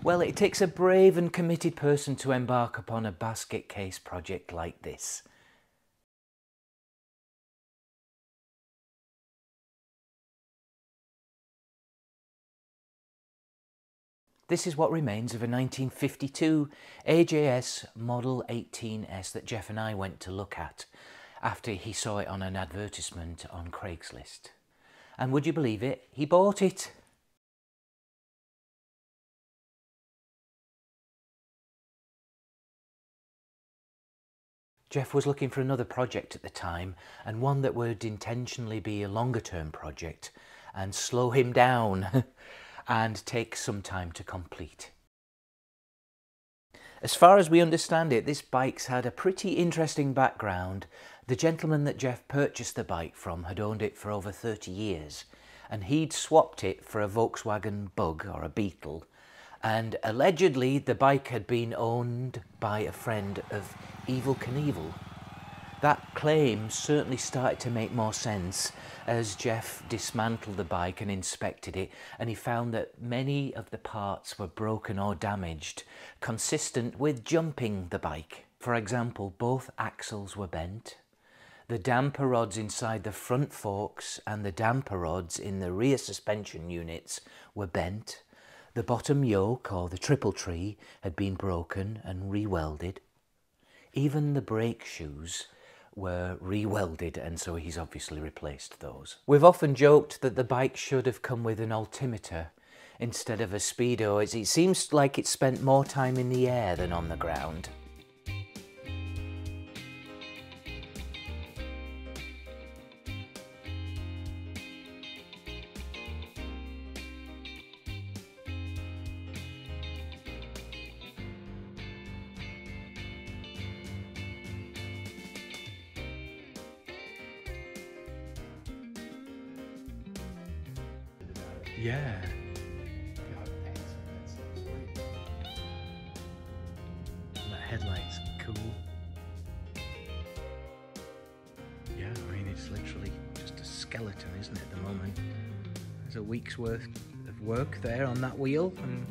Well, it takes a brave and committed person to embark upon a basket case project like this. This is what remains of a 1952 AJS Model 18S that Jeff and I went to look at after he saw it on an advertisement on Craigslist. And would you believe it? He bought it. Jeff was looking for another project at the time, and one that would intentionally be a longer term project and slow him down and take some time to complete. As far as we understand it, this bike's had a pretty interesting background. The gentleman that Jeff purchased the bike from had owned it for over 30 years, and he'd swapped it for a Volkswagen Bug, or a Beetle, and allegedly the bike had been owned by a friend of Evel Knievel. That claim certainly started to make more sense as Jeff dismantled the bike and inspected it, and he found that many of the parts were broken or damaged, consistent with jumping the bike. For example, both axles were bent, the damper rods inside the front forks and the damper rods in the rear suspension units were bent, the bottom yoke, or the triple tree, had been broken and re-welded. Even the brake shoes were re-welded, and so he's obviously replaced those. We've often joked that the bike should have come with an altimeter instead of a speedo, as it seems like it spent more time in the air than on the ground. Yeah. That headlight's cool. Yeah, I mean, it's literally just a skeleton, isn't it, at the moment? There's a week's worth of work there on that wheel, and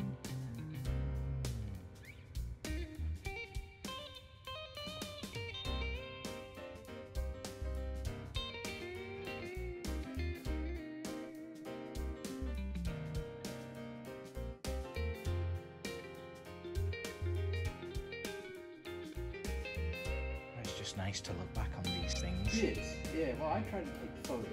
it's just nice to look back on these things. It is, yeah. Well, I try to take photos.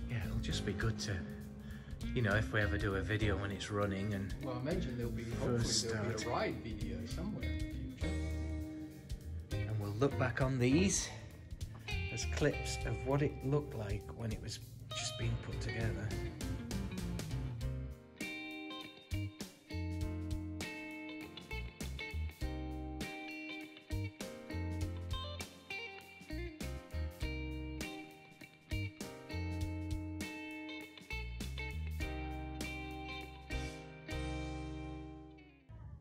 Yeah, it'll just be good to, you know, if we ever do a video when it's running and... Well, I imagine there'll be, hopefully there'll be a ride video somewhere in the future. And we'll look back on these as clips of what it looked like when it was just being put together.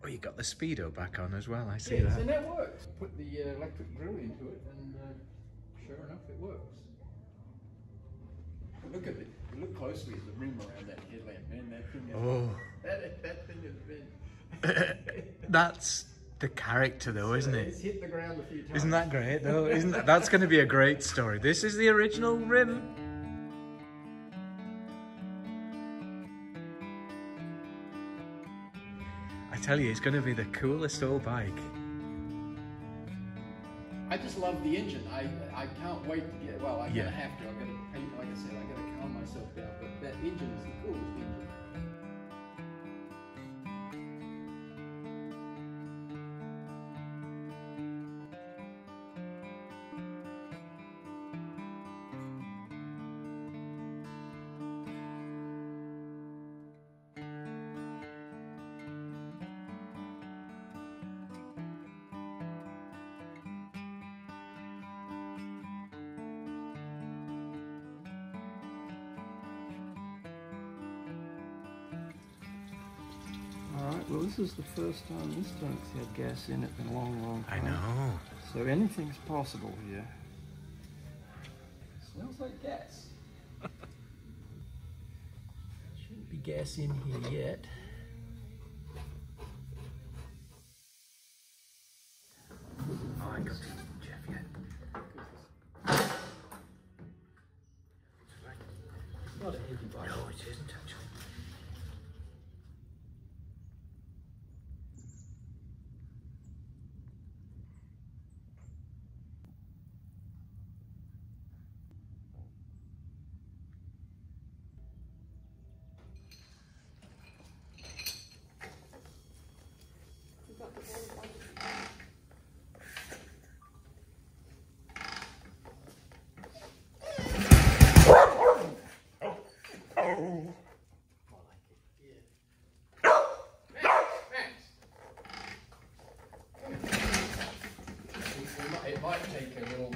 Oh, you got the speedo back on as well, I see that. And that works. Put the electric grill into it, and sure enough, it works. But look at it. Look closely at the rim around that headlamp, man. That thing is, that thing has been... That's the character though, isn't it? It's hit the ground a few times. Isn't that great though? Isn't that's going to be a great story. This is the original rim. I tell you, it's going to be the coolest old bike. I just love the engine. I can't wait to get, well, I'm Yeah. going to have to. I'm going to paint, like I said, I've got to calm myself down. But that engine is the coolest engine. Alright, well this is the first time this tank's had gas in it in a long, long time. I know. So anything's possible here. Smells like gas. Shouldn't be gas in here yet. Oh, I got it, Jeff, yet. It's not a heavy bike. No, it isn't actually. It might take a little.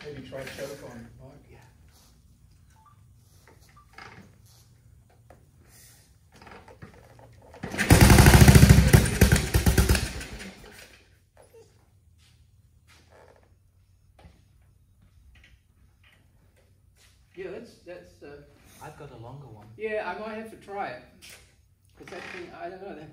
Maybe try choke on Mike. Yeah. Yeah, that's. I've got a longer one. Yeah, I might have to try it because that thing. I don't know.